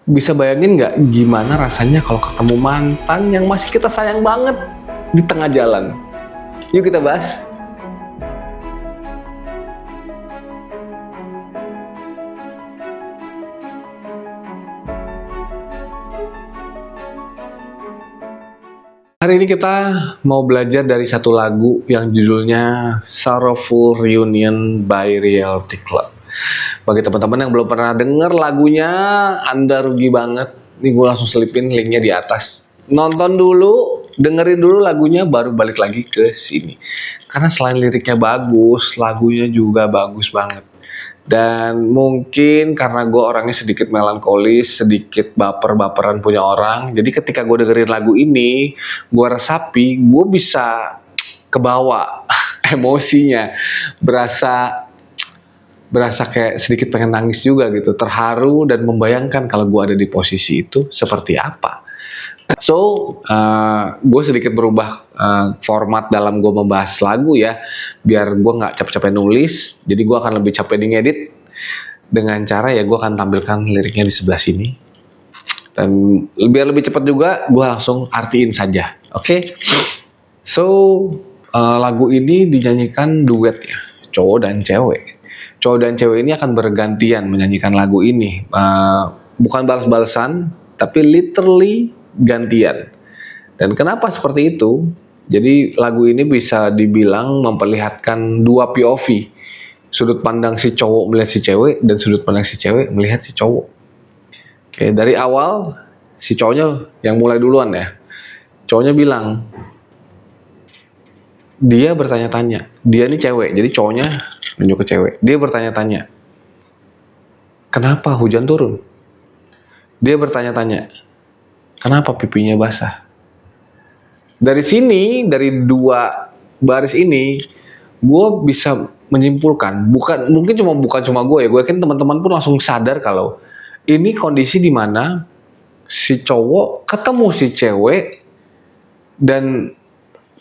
Bisa bayangin nggak gimana rasanya kalau ketemu mantan yang masih kita sayang banget di tengah jalan? Yuk kita bahas. Hari ini kita mau belajar dari satu lagu yang judulnya Sorrowful Reunion by Reality Club. Bagi teman-teman yang belum pernah denger lagunya, Anda rugi banget. Nih gue langsung selipin linknya di atas. Nonton dulu, dengerin dulu lagunya, baru balik lagi ke sini. Karena selain liriknya bagus, lagunya juga bagus banget. Dan mungkin karena gue orangnya sedikit melankolis, sedikit baper-baperan punya orang. Jadi ketika gue dengerin lagu ini, gue resapi, gue bisa kebawa emosinya. Berasa kayak sedikit pengen nangis juga gitu. Terharu dan membayangkan kalau gue ada di posisi itu seperti apa. So, gue sedikit berubah format dalam gue membahas lagu ya, biar gue nggak capek-capek nulis, jadi gue akan lebih capek di ngedit dengan cara ya gue akan tampilkan liriknya di sebelah sini, dan biar lebih cepat juga gue langsung artiin saja, oke? So, lagu ini dinyanyikan duet ya, cowok dan cewek. Cowok dan cewek ini akan bergantian menyanyikan lagu ini, bukan balas-balasan, tapi literally gantian. Dan kenapa seperti itu? Jadi lagu ini bisa dibilang memperlihatkan dua POV. Sudut pandang si cowok melihat si cewek dan sudut pandang si cewek melihat si cowok. Oke, dari awal si cowoknya yang mulai duluan ya. Cowoknya bilang, dia bertanya-tanya. Dia ini cewek, jadi cowoknya nunjuk ke cewek. Dia bertanya-tanya, kenapa hujan turun? Dia bertanya-tanya, kenapa pipinya basah? Dari sini, dari dua baris ini, gue bisa menyimpulkan, bukan cuma gue ya, gue yakin teman-teman pun langsung sadar kalau ini kondisi di mana si cowok ketemu si cewek dan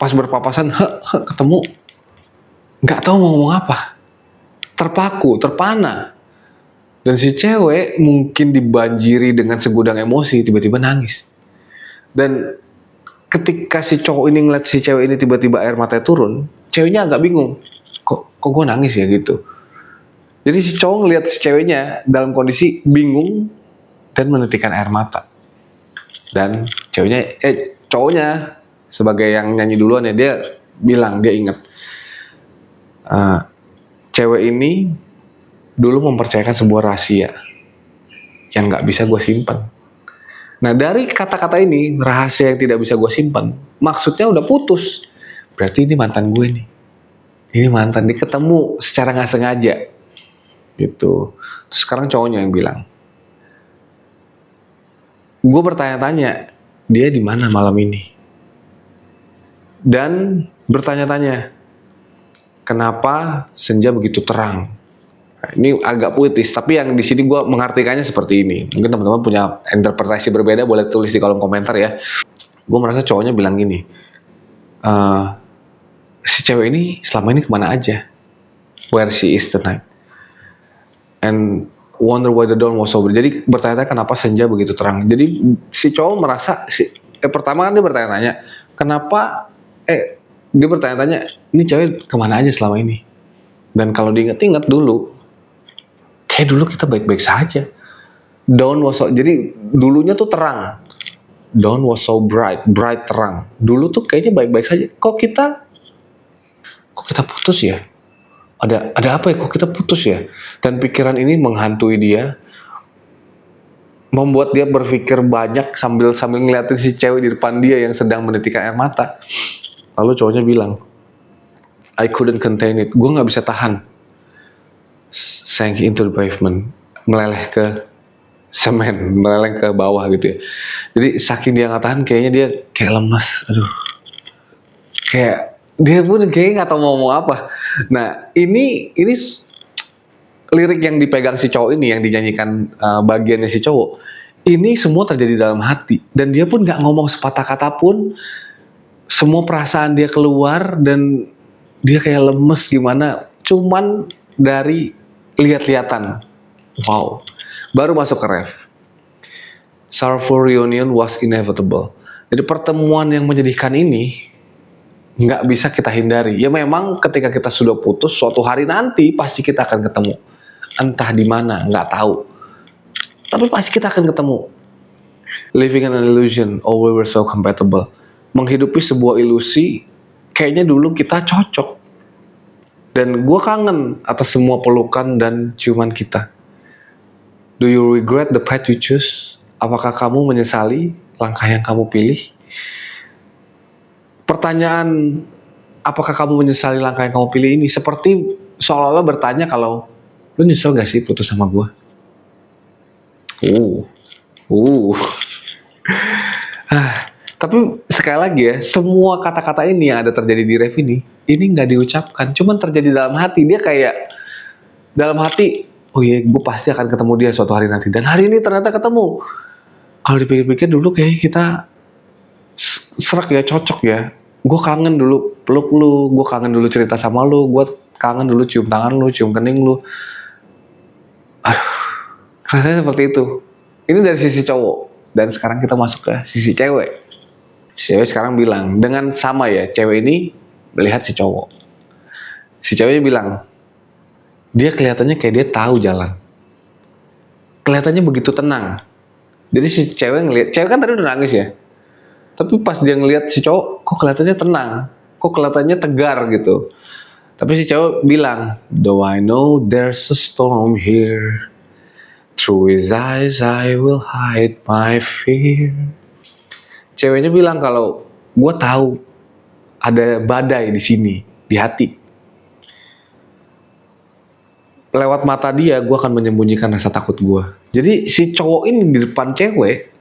pas berpapasan, ketemu, nggak tahu mau ngomong apa, terpaku, terpana, dan si cewek mungkin dibanjiri dengan segudang emosi, tiba-tiba nangis. Dan ketika si cowok ini ngeliat si cewek ini tiba-tiba air matanya turun, ceweknya agak bingung. Kok gue nangis ya gitu. Jadi si cowok ngeliat si ceweknya dalam kondisi bingung dan menitikkan air mata. Dan cowoknya sebagai yang nyanyi duluan ya, dia bilang, dia ingat, cewek ini dulu mempercayakan sebuah rahasia yang gak bisa gue simpan. Nah dari kata-kata ini, rahasia yang tidak bisa gue simpan, maksudnya udah putus. Berarti ini mantan gue nih. Ini mantan, dia ketemu secara gak sengaja. Gitu. Terus sekarang cowoknya yang bilang, gue bertanya-tanya, dia di mana malam ini? Dan bertanya-tanya, kenapa senja begitu terang? Nah, ini agak puitis, tapi yang di sini gue mengartikannya seperti ini. Mungkin teman-teman punya interpretasi berbeda, boleh tulis di kolom komentar ya. Gue merasa cowoknya bilang gini, si cewek ini selama ini kemana aja? Where she is tonight? And wonder why the dawn was so bright. Jadi bertanya-tanya kenapa senja begitu terang. Jadi si cowok merasa, pertama kan dia bertanya-tanya, kenapa, dia bertanya-tanya, ini cewek kemana aja selama ini? Dan kalau diingat-ingat dulu, kayak dulu kita baik-baik saja. Dawn was so, jadi dulunya tuh terang. Dawn was so bright, bright terang. Dulu tuh kayaknya baik-baik saja. Kok kita putus ya? Ada apa ya? Kok kita putus ya? Dan pikiran ini menghantui dia, membuat dia berpikir banyak sambil ngeliatin si cewek di depan dia yang sedang menitikkan air mata. Lalu cowoknya bilang, I couldn't contain it. Gue nggak bisa tahan. Sank into the pavement, meleleh ke semen, meleleh ke bawah gitu ya. Jadi saking dia nggak tahan, kayaknya dia kayak lemas. Aduh, kayak dia pun kayaknya nggak tahu mau ngomong apa. Nah ini lirik yang dipegang si cowok ini, yang dinyanyikan bagiannya si cowok, ini semua terjadi dalam hati, dan dia pun nggak ngomong sepatah kata pun. Semua perasaan dia keluar dan dia kayak lemes gimana, cuman dari lihat-lihatan. Wow. Baru masuk ke ref. Sorrowful reunion was inevitable. Jadi pertemuan yang menyedihkan ini nggak bisa kita hindari. Ya memang ketika kita sudah putus, suatu hari nanti pasti kita akan ketemu. Entah di mana, nggak tahu. Tapi pasti kita akan ketemu. Living an illusion, oh we were so compatible. Menghidupi sebuah ilusi, kayaknya dulu kita cocok. Dan gue kangen atas semua pelukan dan ciuman kita. Do you regret the path you choose? Apakah kamu menyesali langkah yang kamu pilih? Pertanyaan apakah kamu menyesali langkah yang kamu pilih ini seperti seolah-olah bertanya kalau lu nyesel gak sih putus sama gue? Tapi sekali lagi ya, semua kata-kata ini yang ada terjadi di ref ini nggak diucapkan, cuman terjadi dalam hati. Dia kayak dalam hati, oh iya, gue pasti akan ketemu dia suatu hari nanti. Dan hari ini ternyata ketemu. Kalau dipikir-pikir dulu kayak kita serak ya, cocok ya. Gue kangen dulu peluk lu, gue kangen dulu cerita sama lu, gue kangen dulu cium tangan lu, cium kening lu. Aduh, rasanya seperti itu. Ini dari sisi cowok. Dan sekarang kita masuk ke sisi cewek. Si cewek sekarang bilang, dengan sama ya, cewek ini melihat si cowok. Si ceweknya bilang, dia kelihatannya kayak dia tahu jalan. Kelihatannya begitu tenang. Jadi si cewek ngelihat, cewek kan tadi udah nangis ya. Tapi pas dia ngelihat si cowok, kok kelihatannya tenang, kok kelihatannya tegar gitu. Tapi si cowok bilang, though I know there's a storm here, through his eyes I will hide my fear. Ceweknya bilang kalau gue tahu ada badai di sini, di hati. Lewat mata dia, gue akan menyembunyikan rasa takut gue. Jadi si cowok ini di depan cewek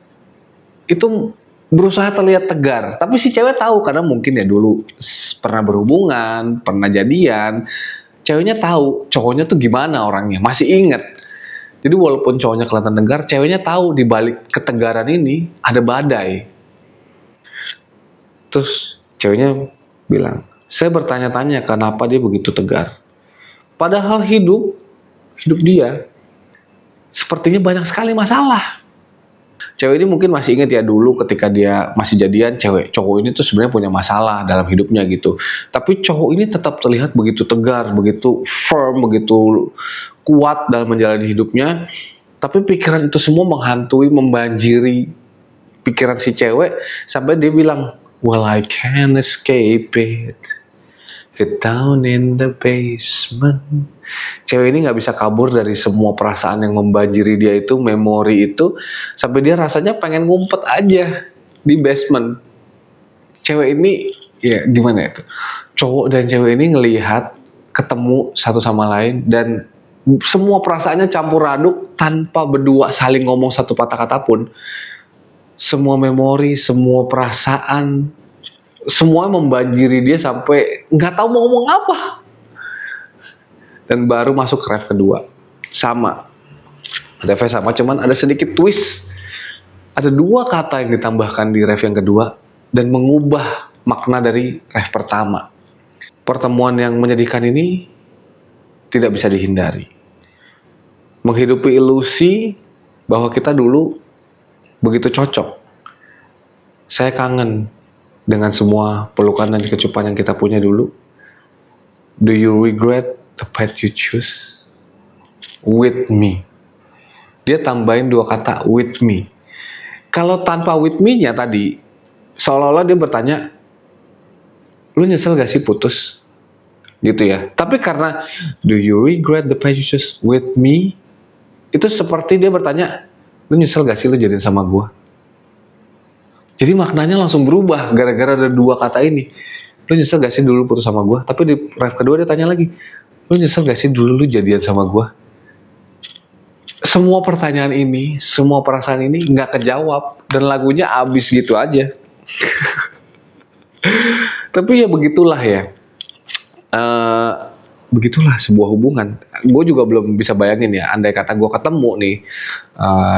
itu berusaha terlihat tegar, tapi si cewek tahu karena mungkin ya dulu pernah berhubungan, pernah jadian. Ceweknya tahu cowoknya tuh gimana orangnya, masih inget. Jadi walaupun cowoknya kelihatan tegar, ceweknya tahu di balik ketegaran ini ada badai. Terus ceweknya bilang, saya bertanya-tanya kenapa dia begitu tegar. Padahal hidup dia sepertinya banyak sekali masalah. Cewek ini mungkin masih ingat ya dulu ketika dia masih jadian, cowok ini tuh sebenarnya punya masalah dalam hidupnya gitu. Tapi cowok ini tetap terlihat begitu tegar, begitu firm, begitu kuat dalam menjalani hidupnya. Tapi pikiran itu semua menghantui, membanjiri pikiran si cewek sampai dia bilang, well I can't escape it, hid down in the basement. Cewek ini nggak bisa kabur dari semua perasaan yang membanjiri dia itu, memori itu, sampai dia rasanya pengen ngumpet aja di basement. Cewek ini, ya gimana itu? Cowok dan cewek ini ngelihat, ketemu satu sama lain, dan semua perasaannya campur aduk tanpa berdua saling ngomong satu patah kata pun. Semua memori, semua perasaan, semua membanjiri dia sampai nggak tahu mau ngomong apa. Dan baru masuk ke ref kedua, sama, ada ref sama, cuman ada sedikit twist. Ada dua kata yang ditambahkan di ref yang kedua dan mengubah makna dari ref pertama. Pertemuan yang menyedihkan ini tidak bisa dihindari. Menghidupi ilusi bahwa kita dulu begitu cocok. Saya kangen dengan semua pelukan dan kecupan yang kita punya dulu. Do you regret the path you choose? With me. Dia tambahin dua kata, with me. Kalau tanpa with me-nya tadi, seolah-olah dia bertanya, lu nyesel gak sih putus? Gitu ya. Tapi karena do you regret the path you choose with me? Itu seperti dia bertanya, lu nyesel gak sih lu jadian sama gua? Jadi maknanya langsung berubah gara-gara ada dua kata ini. Lu nyesel gak sih dulu putus sama gua? Tapi di ref kedua dia tanya lagi, lu nyesel gak sih dulu lu jadian sama gua? Semua pertanyaan ini, semua perasaan ini gak kejawab. Dan lagunya abis gitu aja. Tapi ya begitulah ya. Begitulah sebuah hubungan. Gue juga belum bisa bayangin ya, andai kata gue ketemu nih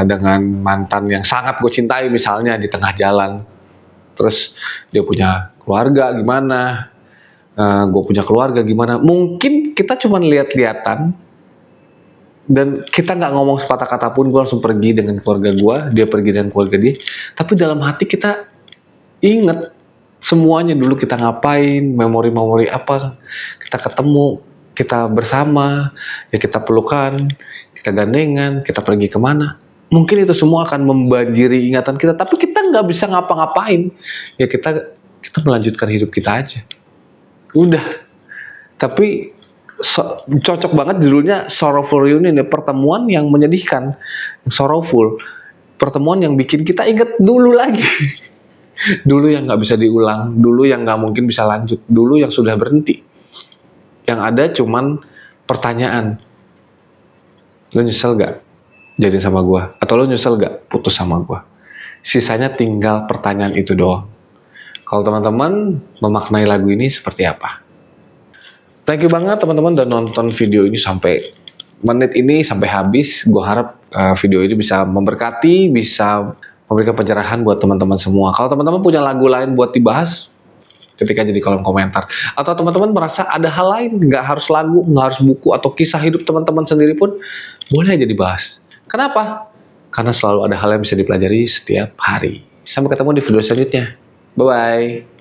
dengan mantan yang sangat gue cintai misalnya di tengah jalan. Terus dia punya keluarga gimana, gue punya keluarga gimana. Mungkin kita cuma lihat-lihatan, Dan kita nggak ngomong sepatah kata pun, gue langsung pergi dengan keluarga gue, dia pergi dengan keluarga dia. Tapi dalam hati kita inget semuanya dulu kita ngapain, memori-memori apa, kita ketemu, kita bersama, ya kita pelukan, kita gandengan, kita pergi kemana. Mungkin itu semua akan membanjiri ingatan kita, tapi kita nggak bisa ngapa-ngapain. Ya kita melanjutkan hidup kita aja. Udah. Tapi cocok banget judulnya Sorrowful Reunion, ya, pertemuan yang menyedihkan, sorrowful, pertemuan yang bikin kita inget dulu lagi. Dulu yang nggak bisa diulang, dulu yang nggak mungkin bisa lanjut, dulu yang sudah berhenti. Yang ada cuman pertanyaan, lo nyesel gak jadi sama gua? Atau lo nyesel gak putus sama gua? Sisanya tinggal pertanyaan itu doang. Kalau teman-teman memaknai lagu ini seperti apa? Thank you banget teman-teman udah nonton video ini sampai menit ini sampai habis. Gue harap video ini bisa memberkati, bisa memberikan pencerahan buat teman-teman semua. Kalau teman-teman punya lagu lain buat dibahas, ketik aja di kolom komentar. Atau teman-teman merasa ada hal lain, nggak harus lagu, nggak harus buku, atau kisah hidup teman-teman sendiri pun, boleh aja dibahas. Kenapa? Karena selalu ada hal yang bisa dipelajari setiap hari. Sampai ketemu di video selanjutnya. Bye-bye.